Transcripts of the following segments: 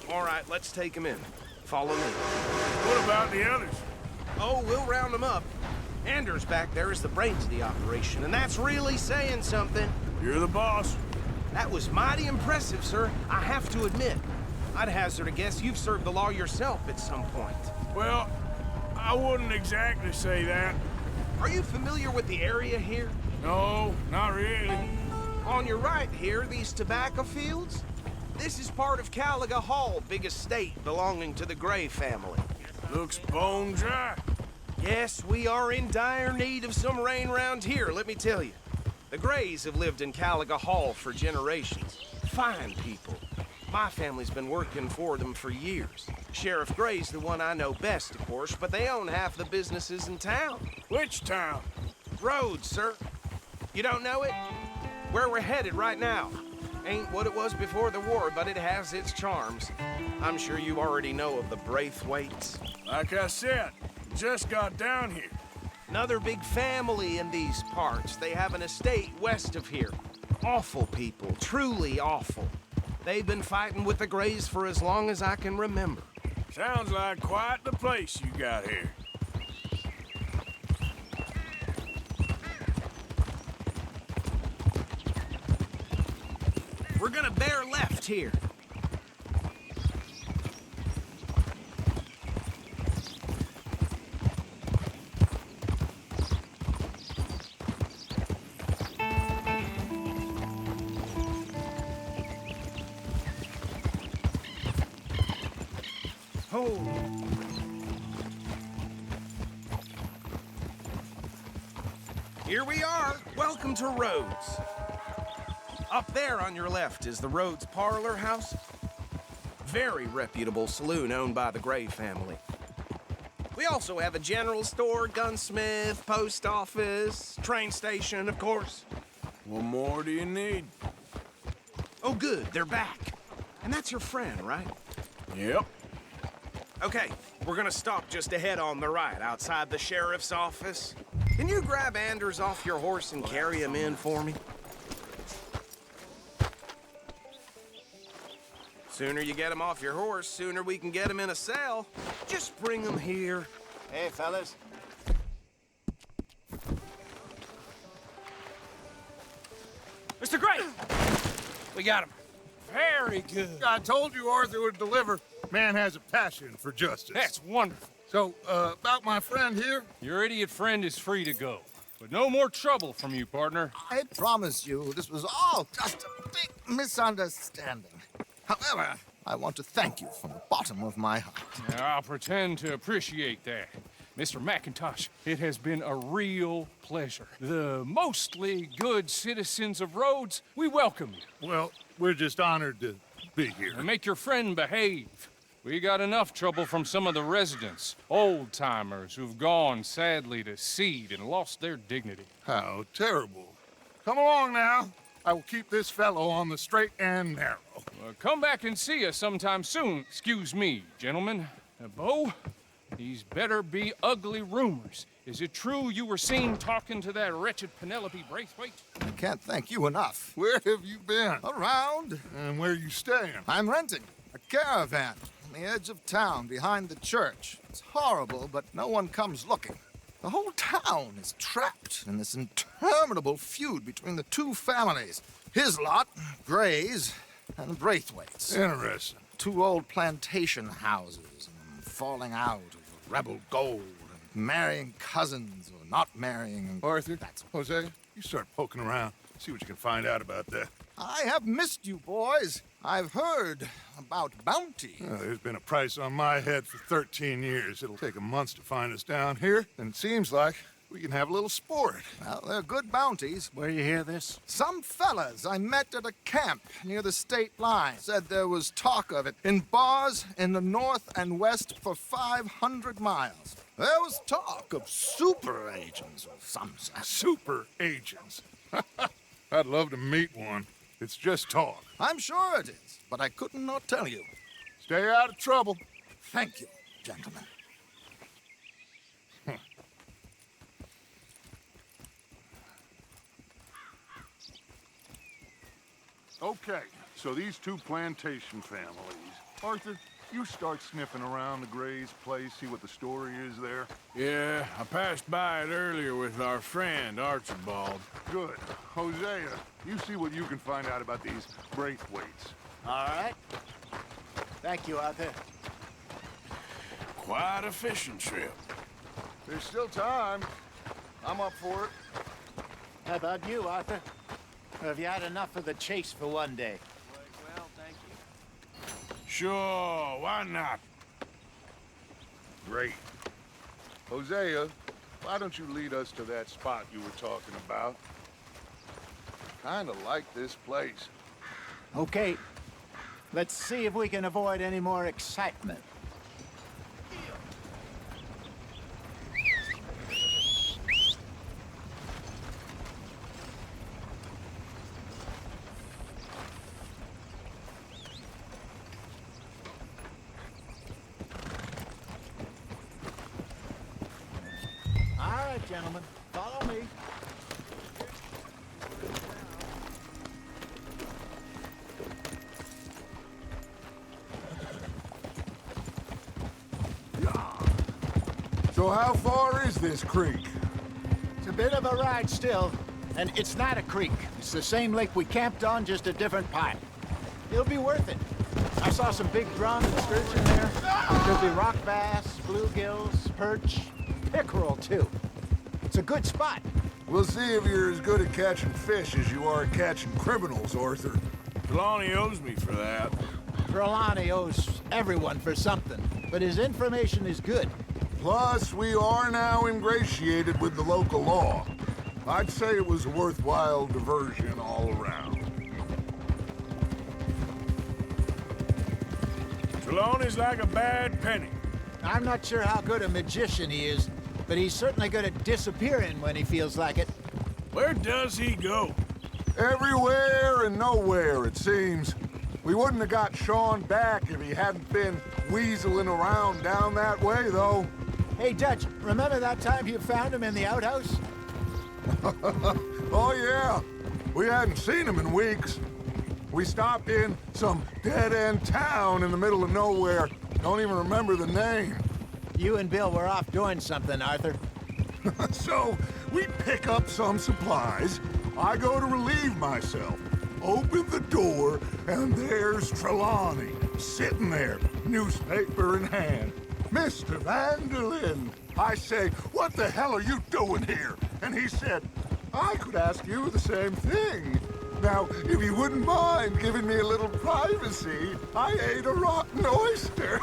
All right, let's take him in. Follow me. What about the others? Oh, we'll round them up. Anders back there is the brains of the operation, and that's really saying something. You're the boss. That was mighty impressive, sir. I have to admit. I'd hazard a guess you've served the law yourself at some point. Well, I wouldn't exactly say that. Are you familiar with the area here? No, not really. On your right here, these tobacco fields? This is part of Caliga Hall, big estate belonging to the Gray family. Looks bone dry. Yes, we are in dire need of some rain round here, let me tell you. The Grays have lived in Caliga Hall for generations. Fine people. My family's been working for them for years. Sheriff Gray's the one I know best, of course, but they own half the businesses in town. Which town? Rhodes, sir. You don't know it? Where we're headed right now. Ain't what it was before the war, but it has its charms. I'm sure you already know of the Braithwaites. Like I said, just got down here. Another big family in these parts. They have an estate west of here. Awful people, truly awful. They've been fighting with the Grays for as long as I can remember. Sounds like quite the place you got here. We're gonna bear left here. Oh. Here we are. Welcome to Rhodes. Up there on your left is the Rhodes Parlor House. Very reputable saloon owned by the Gray family. We also have a general store, gunsmith, post office, train station, of course. What more do you need? Oh, good, they're back. And that's your friend, right? Yep. Okay, we're gonna stop just ahead on the right, outside the sheriff's office. Can you grab Anders off your horse and carry him in for me? Sooner you get him off your horse, sooner we can get him in a cell. Just bring him here. Hey, fellas. Mr. Gray! We got him. Very good. I told you Arthur would deliver. Man has a passion for justice. That's wonderful. So, about my friend here? Your idiot friend is free to go. But no more trouble from you, partner. I promise you, this was all just a big misunderstanding. However, I want to thank you from the bottom of my heart. Now, I'll pretend to appreciate that. Mr. McIntosh, it has been a real pleasure. The mostly good citizens of Rhodes, we welcome you. Well, we're just honored to be here. And make your friend behave. We got enough trouble from some of the residents, old-timers who've gone, sadly, to seed and lost their dignity. How terrible. Come along now. I will keep this fellow on the straight and narrow. Well, come back and see us sometime soon. Excuse me, gentlemen. Bo, these better be ugly rumors. Is it true you were seen talking to that wretched Penelope Braithwaite? I can't thank you enough. Where have you been? Around. And where you staying? I'm renting a caravan on the edge of town behind the church. It's horrible, but no one comes looking. The whole town is trapped in this interminable feud between the two families. His lot, Gray's, and Braithwaite's. Interesting. Two old plantation houses, and falling out of rebel gold, and marrying cousins or not marrying. Arthur, That's Jose, you start poking around. See what you can find out about that. I have missed you, boys. I've heard about bounty. There's been a price on my head for 13 years. It'll take a month to find us down here, and it seems like we can have a little sport. Well, they're good bounties. Where you hear this? Some fellas I met at a camp near the state line said there was talk of it in bars in the north and west for 500 miles. There was talk of super agents or some such. Super agents. I'd love to meet one. It's just talk. I'm sure it is, but I couldn't not tell you. Stay out of trouble. Thank you, gentlemen. Okay, so these two plantation families, Arthur, you start sniffing around the Gray's place, see what the story is there. Yeah, I passed by it earlier with our friend, Archibald. Good. Hosea, you see what you can find out about these Braithwaites. All right. Thank you, Arthur. Quite a fishing trip. There's still time. I'm up for it. How about you, Arthur? Or have you had enough of the chase for one day? Well, thank you. Sure, why not? Great. Hosea, why don't you lead us to that spot you were talking about? Kinda like this place. Okay. Let's see if we can avoid any more excitement. All right, gentlemen, follow me. So how far is this creek? It's a bit of a ride still, and it's not a creek. It's the same lake we camped on, just a different part. It'll be worth it. I saw some big drum and sturgeon there. There'll be rock bass, bluegills, perch, pickerel too. It's a good spot. We'll see if you're as good at catching fish as you are at catching criminals, Arthur. Trelawney owes me for that. Trelawney owes everyone for something, but his information is good. Plus, we are now ingratiated with the local law. I'd say it was a worthwhile diversion all around. Trelawney's like a bad penny. I'm not sure how good a magician he is, but he's certainly good at disappearing when he feels like it. Where does he go? Everywhere and nowhere, it seems. We wouldn't have got Sean back if he hadn't been weaseling around down that way, though. Hey, Dutch, remember that time you found him in the outhouse? Oh, yeah. We hadn't seen him in weeks. We stopped in some dead-end town in the middle of nowhere. Don't even remember the name. You and Bill were off doing something, Arthur. So, we pick up some supplies. I go to relieve myself. Open the door, and there's Trelawney, sitting there, newspaper in hand. Mr. Vanderlyn. I say, what the hell are you doing here? And he said, I could ask you the same thing. Now, if you wouldn't mind giving me a little privacy, I ate a rotten oyster.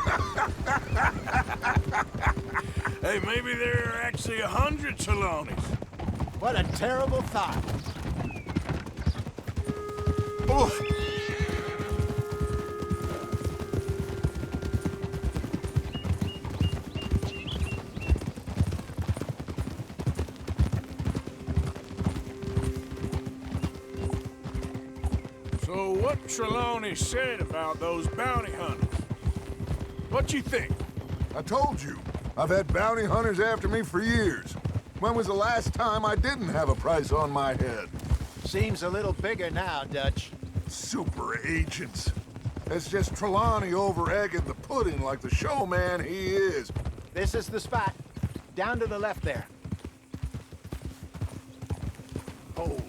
Hey, maybe there are actually 100 Trelawneys. What a terrible thought. Oof. So what Trelawney said about those bounty hunters? What you think? I told you, I've had bounty hunters after me for years. When was the last time I didn't have a price on my head? Seems a little bigger now, Dutch. Super agents. It's just Trelawney over-egging the pudding like the showman he is. This is the spot. Down to the left there. Hold.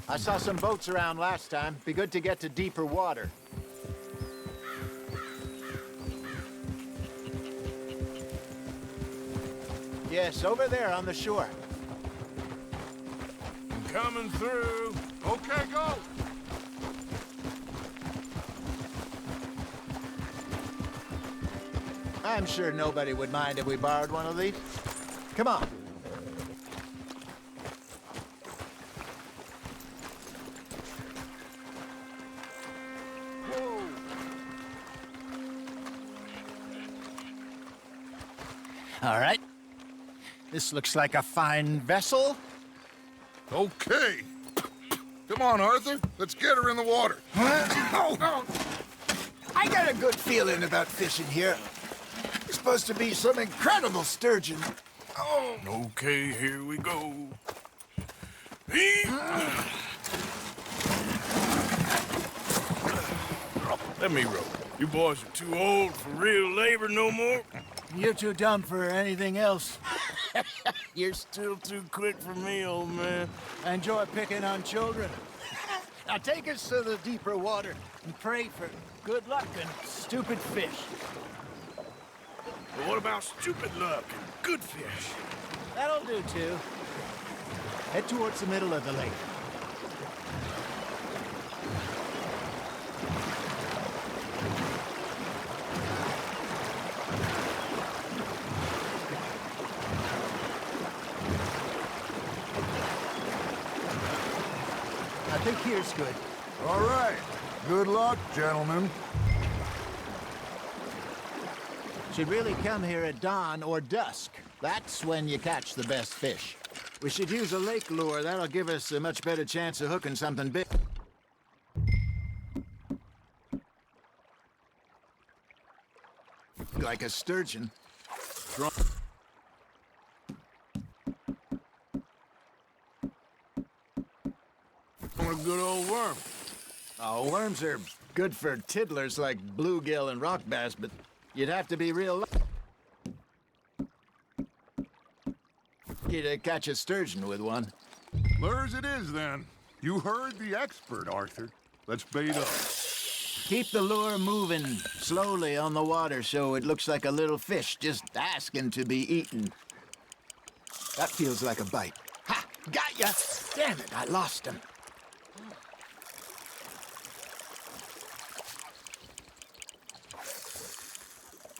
I saw some boats around last time. Be good to get to deeper water. Yes, over there on the shore. I'm coming through. Okay, go. I'm sure nobody would mind if we borrowed one of these. Come on. All right. This looks like a fine vessel. Okay. Come on, Arthur. Let's get her in the water. I got a good feeling about fishing here. There's supposed to be some incredible sturgeon. Oh, Okay, here we go. Let me row. You boys are too old for real labor no more. you're too dumb for anything else. You're still too quick for me, old man. I enjoy picking on children. Now take us to the deeper water and pray for good luck and stupid fish. But what about stupid luck and good fish? That'll do, too. Head towards the middle of the lake. I think here's good. All right. Good luck, gentlemen. Should really come here at dawn or dusk. That's when you catch the best fish. We should use a lake lure. That'll give us a much better chance of hooking something big. Like a sturgeon. Or a good old worm. Oh, worms are good for tiddlers like bluegill and rock bass, but you'd have to be real lucky to catch a sturgeon with one. Lures it is, then. You heard the expert, Arthur. Let's bait up. Keep the lure moving slowly on the water so it looks like a little fish just asking to be eaten. That feels like a bite. Ha! Got ya! Damn it, I lost him.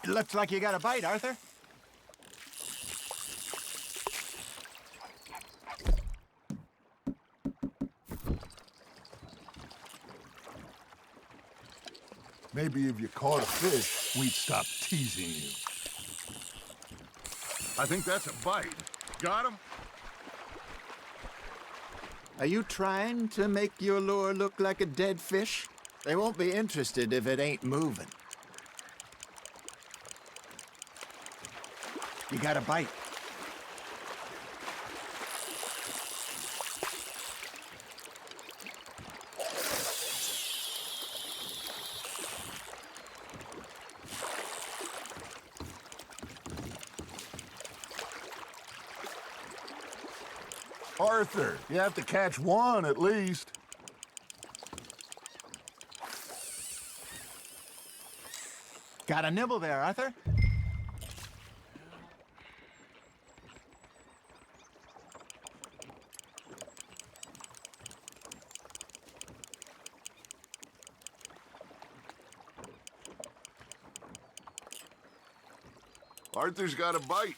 It looks like you got a bite, Arthur. Maybe if you caught a fish, we'd stop teasing you. I think that's a bite. Got him? Are you trying to make your lure look like a dead fish? They won't be interested if it ain't moving. You got a bite. Arthur, you have to catch one at least. Got a nibble there, Arthur? Arthur's got a bite.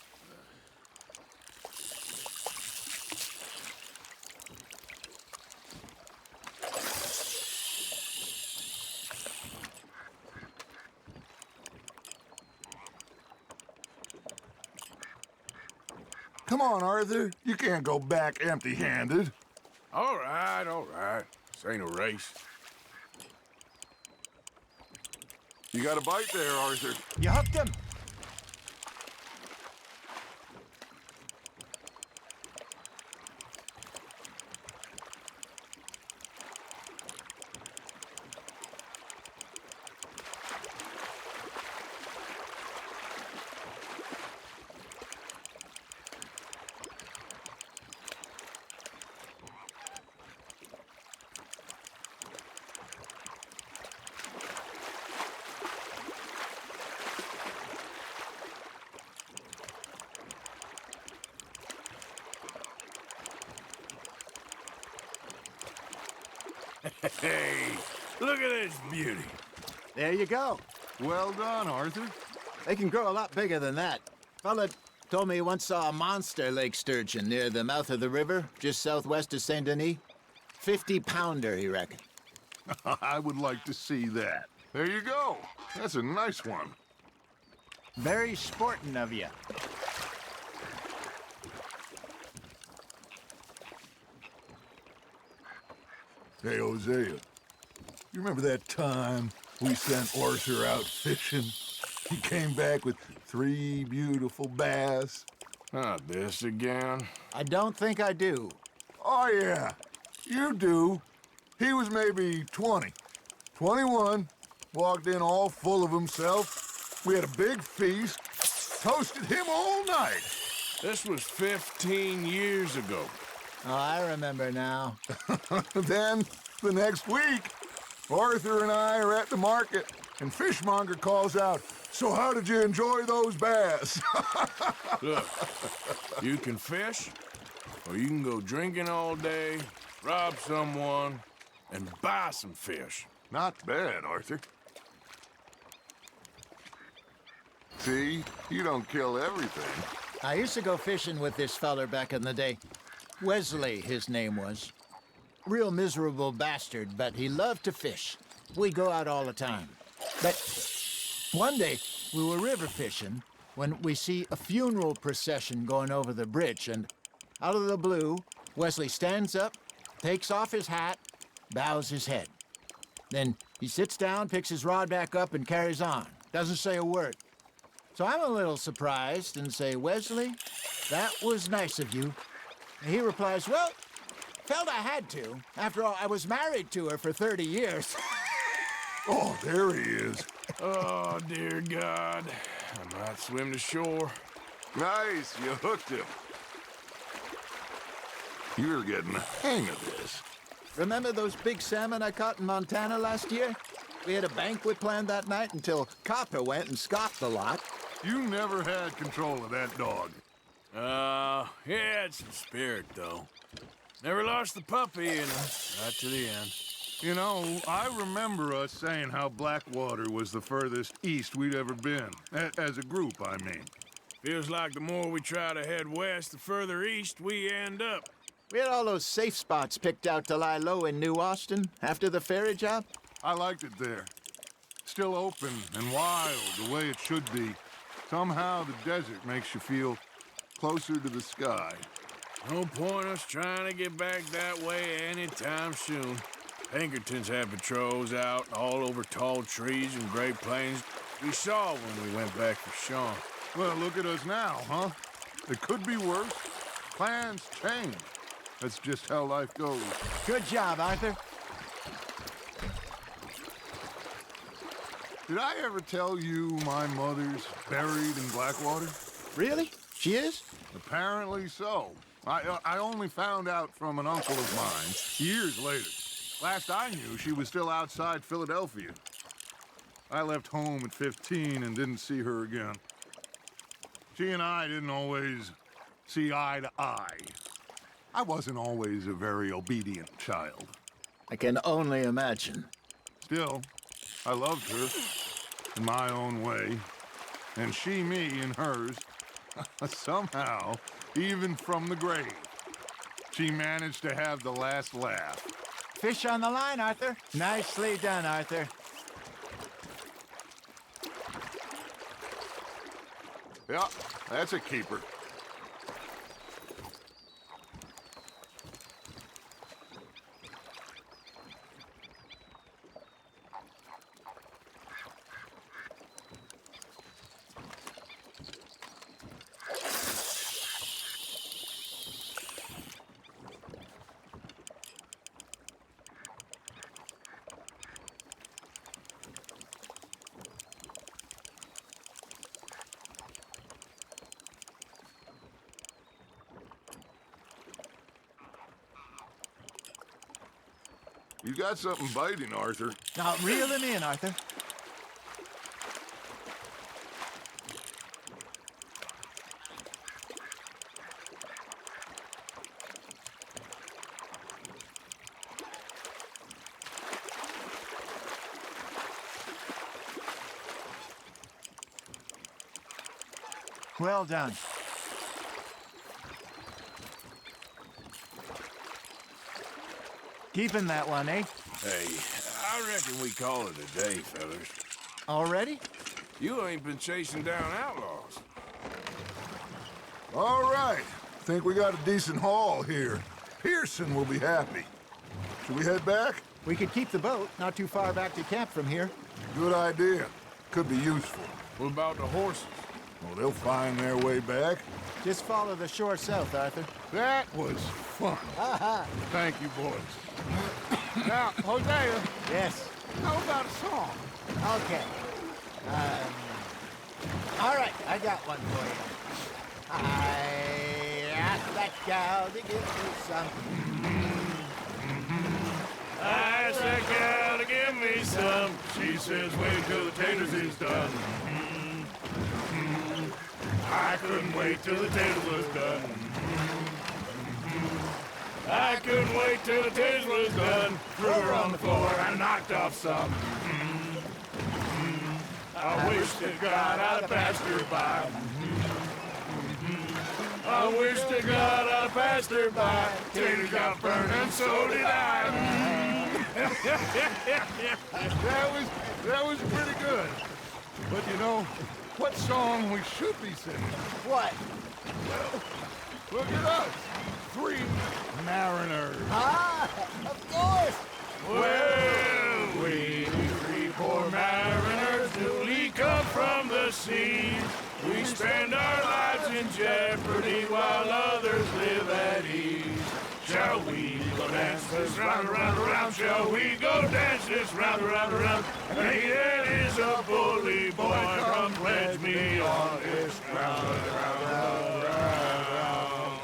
Come on, Arthur. You can't go back empty-handed. All right, all right. This ain't a race. You got a bite there, Arthur. You hooked him. Hey, look at this beauty. There you go. Well done, Arthur. They can grow a lot bigger than that. Fella told me he once saw a monster lake sturgeon near the mouth of the river, just southwest of Saint Denis. 50-pounder, he reckoned. I would like to see that. There you go. That's a nice one. Very sporting of you. Hey, Hosea, you remember that time we sent Arthur out fishing. He came back with 3 beautiful bass. Not this again. I don't think I do. Oh, yeah, you do. He was maybe 20, 21, walked in all full of himself. We had a big feast, toasted him all night. This was 15 years ago. Oh, I remember now. Then, the next week, Arthur and I are at the market, and Fishmonger calls out, "So how did you enjoy those bass?" Look, you can fish, or you can go drinking all day, rob someone, and buy some fish. Not bad, Arthur. See, you don't kill everything. I used to go fishing with this feller back in the day. Wesley, his name was. Real miserable bastard, but he loved to fish. We'd go out all the time. But one day, we were river fishing when we see a funeral procession going over the bridge, and out of the blue, Wesley stands up, takes off his hat, bows his head. Then he sits down, picks his rod back up, and carries on. Doesn't say a word. So I'm a little surprised and say, "Wesley, that was nice of you." And he replies, "Well, felt I had to. After all, I was married to her for 30 years. Oh, there he is. Oh, dear God. I might swim to shore. Nice, you hooked him. You're getting the hang of this. Remember those big salmon I caught in Montana last year? We had a banquet planned that night until Copper went and scoffed the lot. You never had control of that dog. He had some spirit, though. Never lost the puppy, and right to the end. You know, I remember us saying how Blackwater was the furthest east we'd ever been. As a group, I mean. Feels like the more we try to head west, the further east we end up. We had all those safe spots picked out to lie low in New Austin after the ferry job. I liked it there. Still open and wild, the way it should be. Somehow the desert makes you feel closer to the sky. No point us trying to get back that way anytime soon. Pinkertons had patrols out all over tall trees and Great Plains. We saw when we went back for Sean. Well, look at us now, huh? It could be worse. Plans change. That's just how life goes. Good job, Arthur. Did I ever tell you my mother's buried in Blackwater? Really? She is? Apparently so. I only found out from an uncle of mine years later. Last I knew, she was still outside Philadelphia. I left home at 15 and didn't see her again. She and I didn't always see eye to eye. I wasn't always a very obedient child. I can only imagine. Still, I loved her in my own way, and she me in hers. Somehow, even from the grave, she managed to have the last laugh. Fish on the line, Arthur. Nicely done, Arthur. Yeah, that's a keeper. You got something biting, Arthur. Now, reel him in, Arthur. Well done. Keeping that one, eh? Hey, I reckon we call it a day, fellas. Already? You ain't been chasing down outlaws. All right. Think we got a decent haul here. Pearson will be happy. Should we head back? We could keep the boat, not too far back to camp from here. Good idea. Could be useful. What about the horses? Well, they'll find their way back. Just follow the shore south, Arthur. That was fun. Thank you, boys. Now, Hosea, Yes. how about a song? Okay. All right, I got one for you. I asked that gal to give me some. I asked that gal to give me some. She says, wait till the taters is done. I couldn't wait till the taters was done. I couldn't wait till the taters was done. Threw her on the floor and knocked off some. I wish to God I'd passed her by. I wish to God I'd passed her by. Taters got burned and so did I. That was pretty good. But you know, what song we should be singing? What? Look at us. 3 mariners. Ah, of course. Well, we 3 poor mariners newly come from the sea. We spend our lives in jeopardy while others live at ease. Shall we go dance this round, around, around? Shall we go dance this round, around, around? Hey, it is a bully boy, come pledge me on this ground, ground, ground.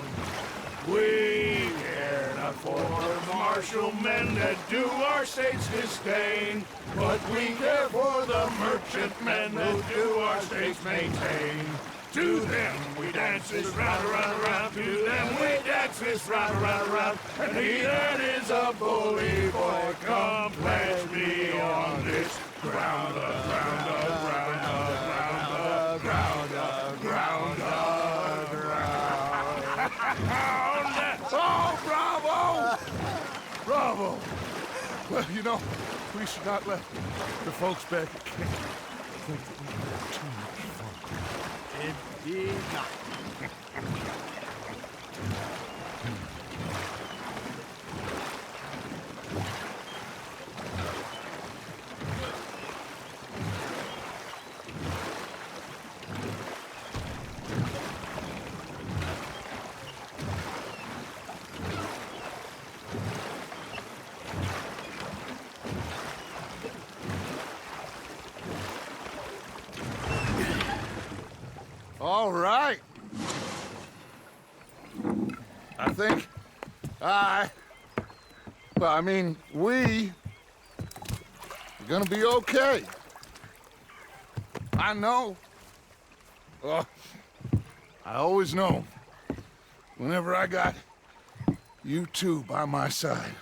We care not for the martial men that do our state's disdain, but we care for the merchant men that do our state's maintain. To them we dance this round, around, around. To them we dance this round, around, around. And he that is a bully boy, come pledge me on this ground, ground, ground, ground, ground, ground, ground. Oh, bravo! Bravo! Well, you know, we should not let the folks back at camp think that we had too much fun. It did not. All right. I think we are gonna be okay. I know. I always know. Whenever I got you two by my side,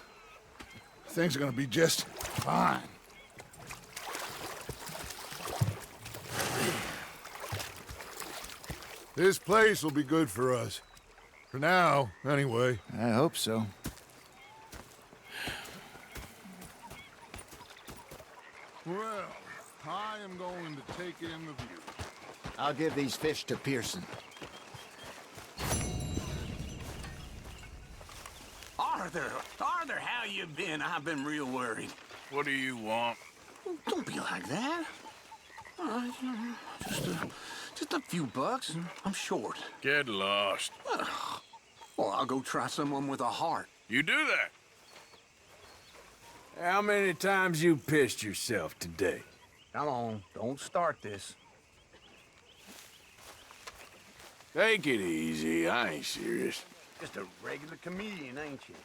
things are gonna be just fine. This place will be good for us. For now, anyway. I hope so. Well, I am going to take in the view. I'll give these fish to Pearson. Arthur, how you been? I've been real worried. What do you want? Don't be like that. Just a few bucks, and I'm short. Get lost. Well, I'll go try someone with a heart. You do that. How many times you pissed yourself today? Come on, don't start this. Take it easy. I ain't serious. Just a regular comedian, ain't you?